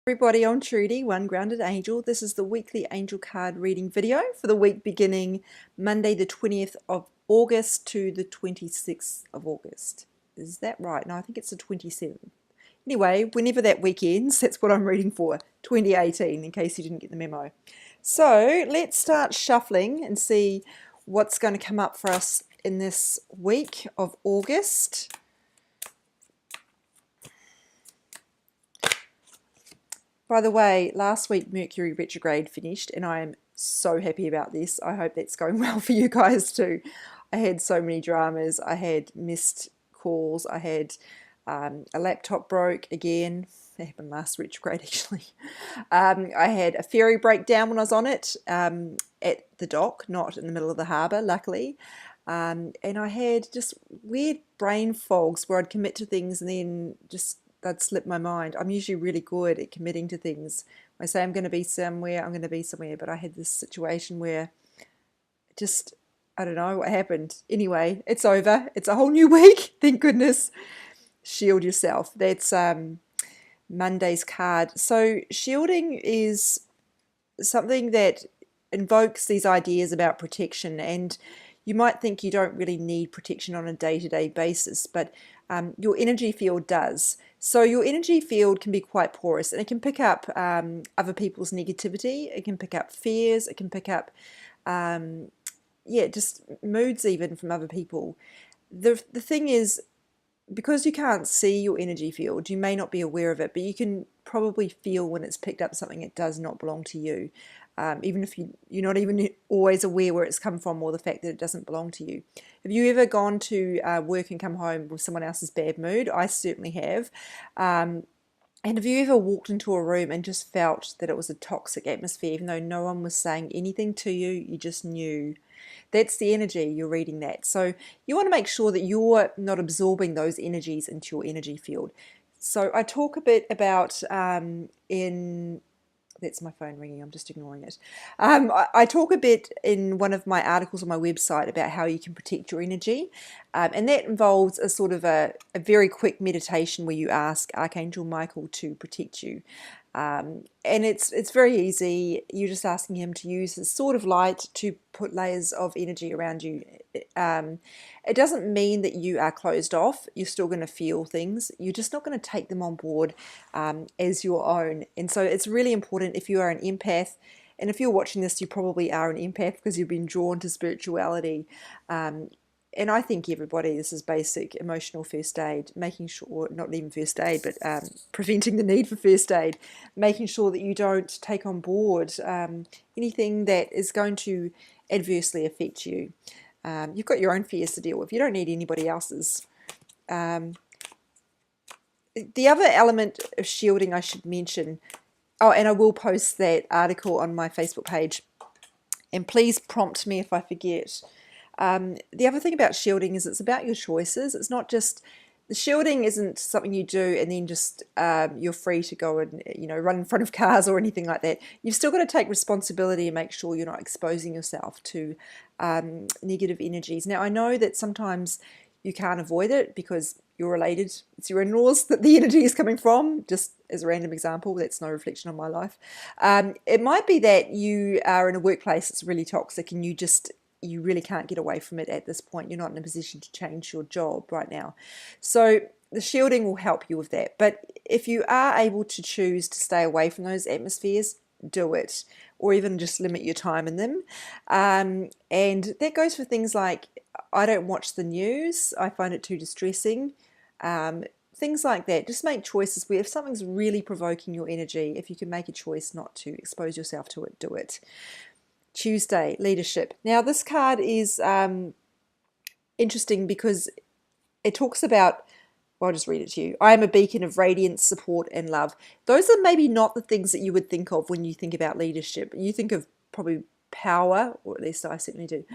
Everybody, I'm Trudy, One Grounded Angel. This is the weekly angel card reading video for the week beginning Monday the 20th of August to the 26th of August. Is that right? No, I think it's the 27th. Anyway, whenever that week ends, that's what I'm reading for, 2018, in case you didn't get the memo. So let's start shuffling and see what's going to come up for us in this week of August. By the way, last week Mercury retrograde finished and I am so happy about this. I hope that's going well for you guys too. I had so many dramas. I had missed calls. I had a laptop broke again. That happened last retrograde actually. I had a ferry breakdown when I was on it at the dock, not in the middle of the harbour, luckily. And I had just weird brain fogs where I'd commit to things and then just they'd slip my mind. I'm usually really good at committing to things. When I say I'm going to be somewhere, I'm going to be somewhere. But I had this situation where just, I don't know what happened. Anyway, it's over. It's a whole new week. Thank goodness. Shield yourself. That's Monday's card. So shielding is something that invokes these ideas about protection, and you might think you don't really need protection on a day-to-day basis, but your energy field does. So your energy field can be quite porous, and it can pick up other people's negativity, it can pick up fears, it can pick up just moods even from other people. The thing is, because you can't see your energy field, you may not be aware of it, but you can probably feel when it's picked up something that does not belong to you. Even if you're not even always aware where it's come from or the fact that it doesn't belong to you. Have you ever gone to work and come home with someone else's bad mood? I certainly have. And have you ever walked into a room and just felt that it was a toxic atmosphere, even though no one was saying anything to you, you just knew? That's the energy, you're reading that. So you want to make sure that you're not absorbing those energies into your energy field. So I talk a bit about that's my phone ringing, I'm just ignoring it. I talk a bit in one of my articles on my website about how you can protect your energy, and that involves a sort of a very quick meditation where you ask Archangel Michael to protect you. And it's very easy. You're just asking him to use his sword of light to put layers of energy around you. It doesn't mean that you are closed off. You're still going to feel things. You're just not going to take them on board as your own. And so it's really important if you are an empath, and if you're watching this, you probably are an empath because you've been drawn to spirituality. And I think everybody, this is basic emotional first aid, making sure, not even first aid, but preventing the need for first aid, making sure that you don't take on board anything that is going to adversely affect you. You've got your own fears to deal with. You don't need anybody else's. The other element of shielding I should mention, oh, and I will post that article on my Facebook page, and please prompt me if I forget. The other thing about shielding is it's about your choices. It's not just, the shielding isn't something you do and then just you're free to go and run in front of cars or anything like that. You've still got to take responsibility and make sure you're not exposing yourself to negative energies. Now I know that sometimes you can't avoid it because you're related. It's your in-laws that the energy is coming from, just as a random example. That's no reflection on my life. It might be that you are in a workplace that's really toxic and you really can't get away from it at this point. You're not in a position to change your job right now. So the shielding will help you with that. But if you are able to choose to stay away from those atmospheres, do it, or even just limit your time in them. And that goes for things like, I don't watch the news. I find it too distressing. Things like that. Just make choices where if something's really provoking your energy, if you can make a choice not to expose yourself to it, do it. Tuesday, leadership. Now this card is interesting because it talks about, well, I'll just read it to you. I am a beacon of radiance, support, and love. Those are maybe not the things that you would think of when you think about leadership. You think of probably power, or at least I certainly do.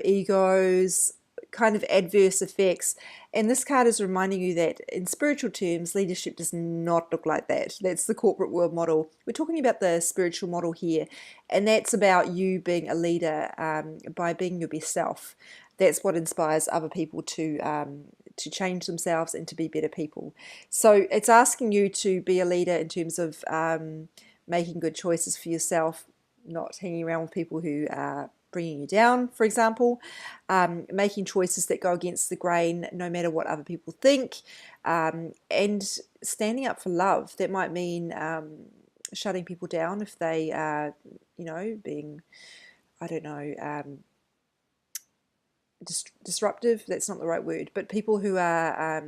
Egos, kind of adverse effects. And this card is reminding you that in spiritual terms, leadership does not look like that. That's the corporate world model. We're talking about the spiritual model here, and that's about you being a leader by being your best self. That's what inspires other people to to change themselves and to be better people. So it's asking you to be a leader in terms of making good choices for yourself, not hanging around with people who are bringing you down, for example, making choices that go against the grain no matter what other people think, and standing up for love. That might mean shutting people down if they are, being, I don't know, disruptive. That's not the right word, but people who are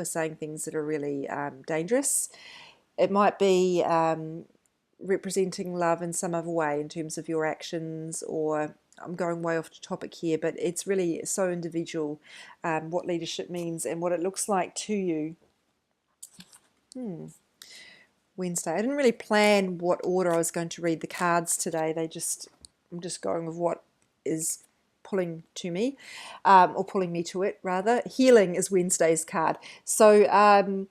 saying things that are really dangerous. It might be representing love in some other way in terms of your actions, or I'm going way off the topic here, but it's really so individual what leadership means and what it looks like to you. Wednesday. I didn't really plan what order I was going to read the cards today. I'm just going with what is pulling to me, or pulling me to it rather. Healing is Wednesday's card. So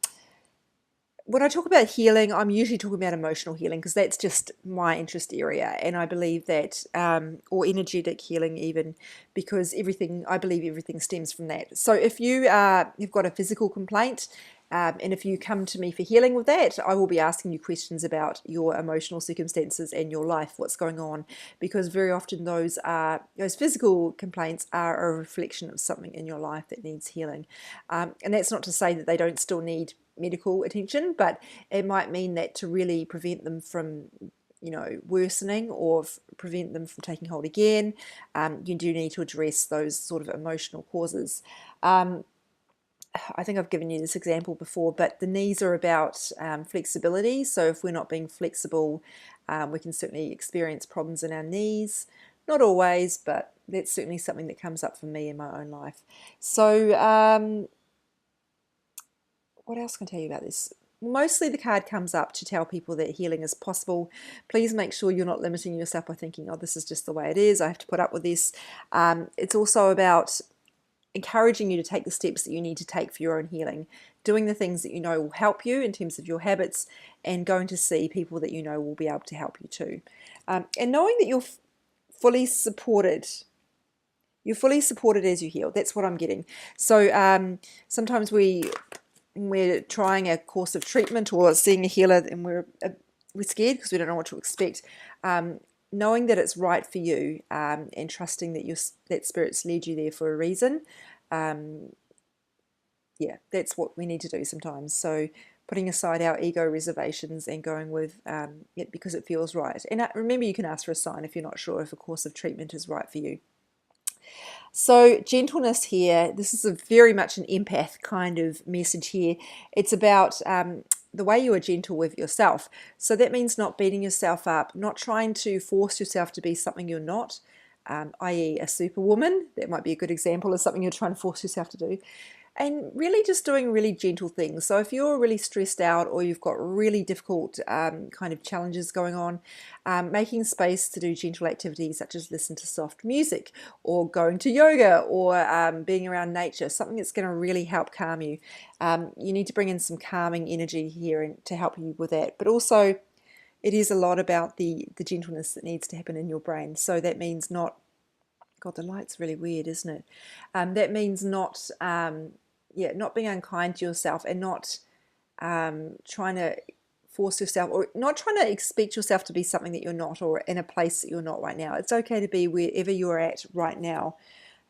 when I talk about healing, I'm usually talking about emotional healing because that's just my interest area, and I believe that, or energetic healing even, because I believe everything stems from that. So if you've got a physical complaint, and if you come to me for healing with that, I will be asking you questions about your emotional circumstances and your life, what's going on, because very often those physical complaints are a reflection of something in your life that needs healing. And that's not to say that they don't still need medical attention, but it might mean that to really prevent them from worsening or prevent them from taking hold again, you do need to address those sort of emotional causes. I think I've given you this example before, but the knees are about flexibility. So if we're not being flexible, we can certainly experience problems in our knees. Not always, but that's certainly something that comes up for me in my own life. So what else can I tell you about this? Mostly the card comes up to tell people that healing is possible. Please make sure you're not limiting yourself by thinking, oh, this is just the way it is, I have to put up with this. It's also about encouraging you to take the steps that you need to take for your own healing, doing the things that you know will help you in terms of your habits, and going to see people that you know will be able to help you too. And knowing that you're fully supported. You're fully supported as you heal. That's what I'm getting. So sometimes we're trying a course of treatment or seeing a healer, and we're scared because we don't know what to expect. Knowing that it's right for you, and trusting that Spirit's led you there for a reason. That's what we need to do sometimes. So putting aside our ego reservations and going with it because it feels right. And remember, you can ask for a sign if you're not sure if a course of treatment is right for you. So gentleness here, this is very much an empath kind of message here. It's about the way you are gentle with yourself. So that means not beating yourself up, not trying to force yourself to be something you're not, i.e. a superwoman. That might be a good example of something you're trying to force yourself to do. And really just doing really gentle things. So if you're really stressed out or you've got really difficult kind of challenges going on, making space to do gentle activities such as listen to soft music or going to yoga or being around nature, something that's going to really help calm you. You need to bring in some calming energy here to help you with that. But also it is a lot about the gentleness that needs to happen in your brain. So that means not, God, the light's really weird, isn't it? That means not being unkind to yourself and not trying to force yourself, or not trying to expect yourself to be something that you're not, or in a place that you're not right now. It's okay to be wherever you're at right now.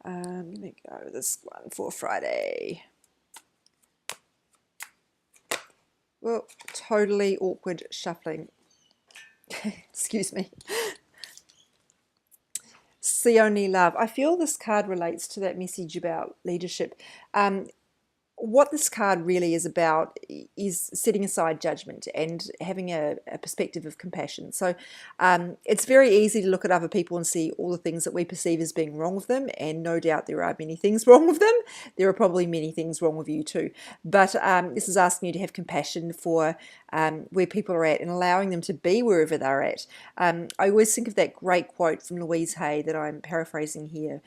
Let me go with this one for Friday. Well, totally awkward shuffling. Excuse me. See only love. I feel this card relates to that message about leadership. What this card really is about is setting aside judgment and having a perspective of compassion. So it's very easy to look at other people and see all the things that we perceive as being wrong with them, and no doubt there are many things wrong with them. There are probably many things wrong with you too. But this is asking you to have compassion for where people are at and allowing them to be wherever they're at. I always think of that great quote from Louise Hay that I'm paraphrasing here.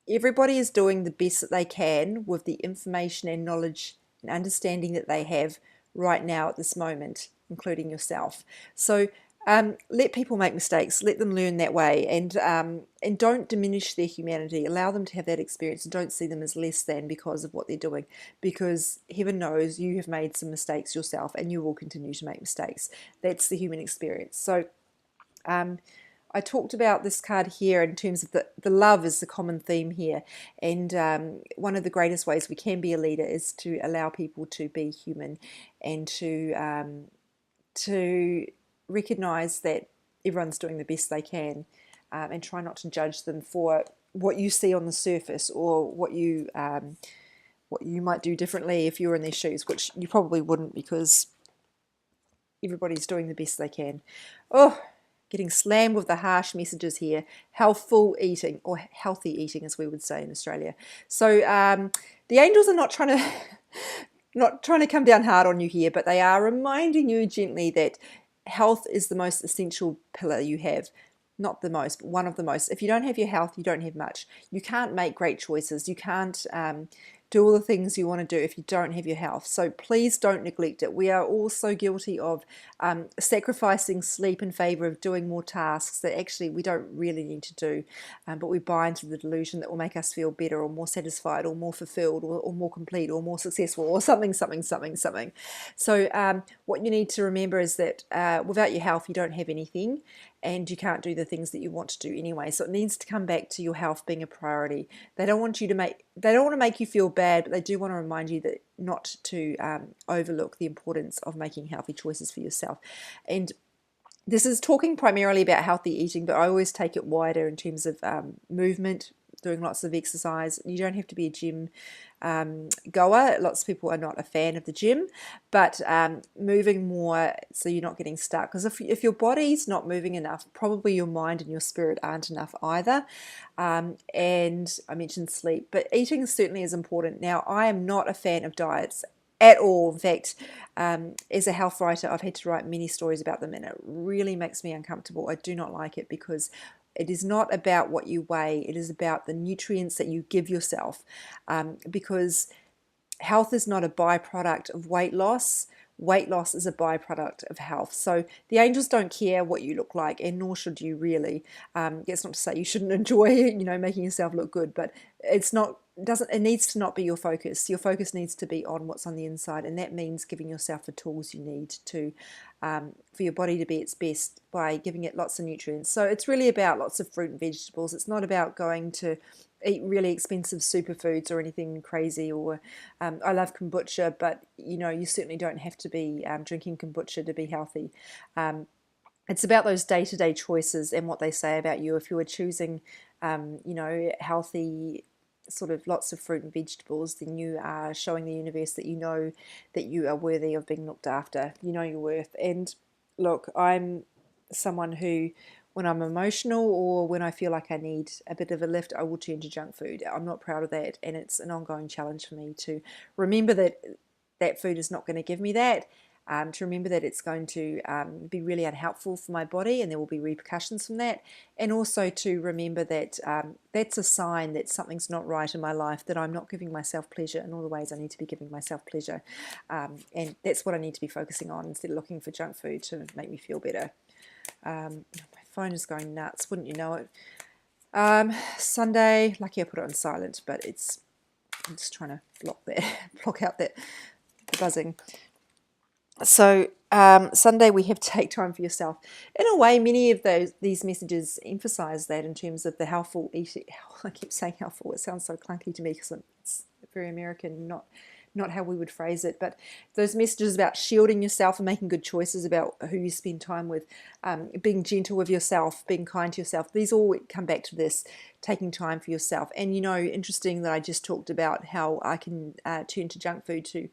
Everybody is doing the best that they can with the information and knowledge and understanding that they have right now at this moment, including yourself. So Let people make mistakes. Let them learn that way, and don't diminish their humanity. Allow them to have that experience, and don't see them as less than because of what they're doing. Because heaven knows you have made some mistakes yourself, and you will continue to make mistakes. That's the human experience. So, I talked about this card here in terms of the love is the common theme here, and one of the greatest ways we can be a leader is to allow people to be human, and to recognize that everyone's doing the best they can, and try not to judge them for what you see on the surface, or what you might do differently if you were in their shoes, which you probably wouldn't, because everybody's doing the best they can. Oh, getting slammed with the harsh messages here. Healthful eating, or healthy eating as we would say in Australia. So the angels are not trying to not trying to come down hard on you here, but they are reminding you gently that health is the most essential pillar you have. Not the most, but one of the most. If you don't have your health, you don't have much. You can't make great choices. You can't do all the things you want to do if you don't have your health. So please don't neglect it. We are all so guilty of sacrificing sleep in favor of doing more tasks that actually we don't really need to do. But we buy into the delusion that will make us feel better, or more satisfied, or more fulfilled, or more complete, or more successful, or something. So what you need to remember is that without your health, you don't have anything, and you can't do the things that you want to do anyway. So it needs to come back to your health being a priority. They don't want to make you feel bad, but they do want to remind you that not to overlook the importance of making healthy choices for yourself. And this is talking primarily about healthy eating, but I always take it wider in terms of movement, doing lots of exercise. You don't have to be a gym goer. Lots of people are not a fan of the gym, but moving more so you're not getting stuck. Because if your body's not moving enough, probably your mind and your spirit aren't enough either. And I mentioned sleep, but eating certainly is important. Now, I am not a fan of diets at all. In fact, as a health writer, I've had to write many stories about them, and it really makes me uncomfortable. I do not like it, because it is not about what you weigh. It is about the nutrients that you give yourself, because health is not a byproduct of weight loss. Weight loss is a byproduct of health. So the angels don't care what you look like, and nor should you really. It's not to say you shouldn't enjoy, making yourself look good, but it needs to not be your focus. Your focus needs to be on what's on the inside, and that means giving yourself the tools you need to for your body to be its best, by giving it lots of nutrients. So it's really about lots of fruit and vegetables. It's not about going to eat really expensive superfoods or anything crazy. Or I love kombucha, but you certainly don't have to be drinking kombucha to be healthy. It's about those day-to-day choices and what they say about you. If you are choosing healthy, sort of lots of fruit and vegetables, then you are showing the universe that that you are worthy of being looked after. You know your worth. And look, I'm someone who, when I'm emotional or when I feel like I need a bit of a lift, I will turn to junk food. I'm not proud of that, and it's an ongoing challenge for me to remember that that food is not going to give me that. To remember that it's going to be really unhelpful for my body, and there will be repercussions from that. And also to remember that that's a sign that something's not right in my life, that I'm not giving myself pleasure in all the ways I need to be giving myself pleasure. And that's what I need to be focusing on, instead of looking for junk food to make me feel better. My phone is going nuts, wouldn't you know it? Sunday, lucky I put it on silent, but I'm just trying to block out that buzzing. So Sunday we have to take time for yourself. In a way, many of these messages emphasize that in terms of the healthful eating. I keep saying healthful. It sounds so clunky to me because it's very American, not how we would phrase it. But those messages about shielding yourself and making good choices about who you spend time with, being gentle with yourself, being kind to yourself. These all come back to this, taking time for yourself. And interesting that I just talked about how I can turn to junk food to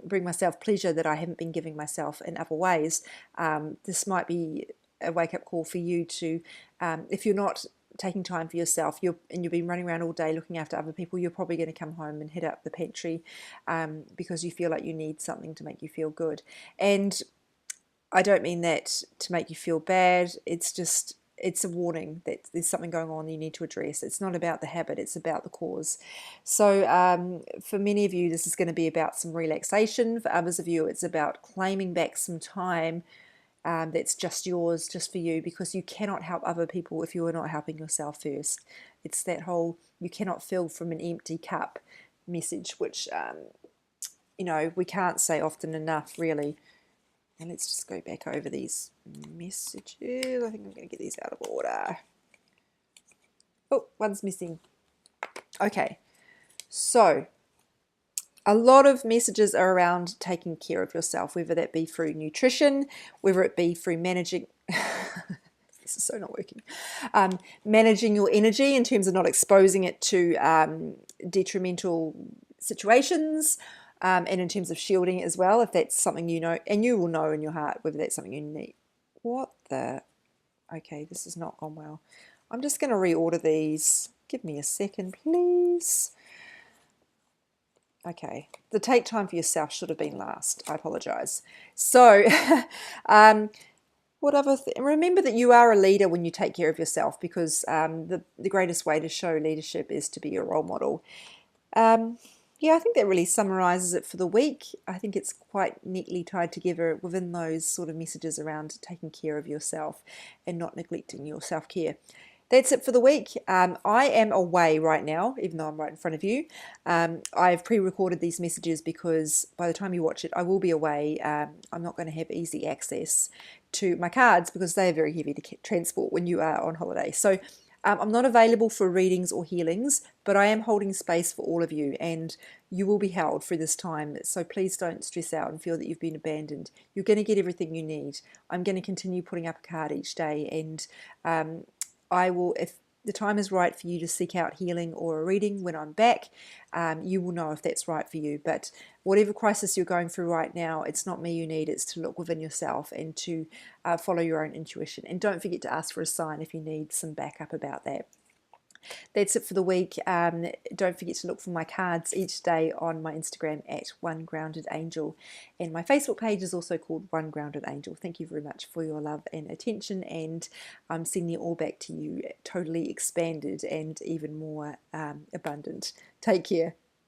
bring myself pleasure that I haven't been giving myself in other ways. This might be a wake-up call for you to, if you're not taking time for yourself, you've been running around all day looking after other people, you're probably going to come home and hit up the pantry because you feel like you need something to make you feel good. And I don't mean that to make you feel bad. It's a warning that there's something going on you need to address. It's not about the habit, it's about the cause. So for many of you, this is going to be about some relaxation. For others of you, it's about claiming back some time that's just yours, just for you, because you cannot help other people if you are not helping yourself first. It's that whole you cannot fill from an empty cup message, which, we can't say often enough, really. And let's just go back over these messages. I think I'm going to get these out of order. Oh, one's missing. Okay, so a lot of messages are around taking care of yourself, whether that be through nutrition, whether it be through managing. This is so not working. Managing your energy in terms of not exposing it to detrimental situations, and in terms of shielding it as well, if that's something you know, and you will know in your heart whether that's something you need. What the? Okay, this has not gone well. I'm just going to reorder these. Give me a second, please. Okay, the take time for yourself should have been last. I apologize. So, what other remember that you are a leader when you take care of yourself, because the greatest way to show leadership is to be a role model. Yeah, I think that really summarizes it for the week. I think it's quite neatly tied together within those sort of messages around taking care of yourself and not neglecting your self-care. That's it for the week. I am away right now, even though I'm right in front of you. I've pre-recorded these messages because by the time you watch it, I will be away. I'm not going to have easy access to my cards because they are very heavy to transport when you are on holiday. So I'm not available for readings or healings, but I am holding space for all of you, and you will be held for this time. So please don't stress out and feel that you've been abandoned. You're going to get everything you need. I'm going to continue putting up a card each day, and I will, if the time is right for you to seek out healing or a reading when I'm back, you will know if that's right for you. But whatever crisis you're going through right now, it's not me you need. It's to look within yourself and to follow your own intuition. And don't forget to ask for a sign if you need some backup about that. That's it for the week. Don't forget to look for my cards each day on my Instagram at One Grounded Angel. And my Facebook page is also called One Grounded Angel. Thank you very much for your love and attention. And I'm sending it all back to you, totally expanded and even more abundant. Take care.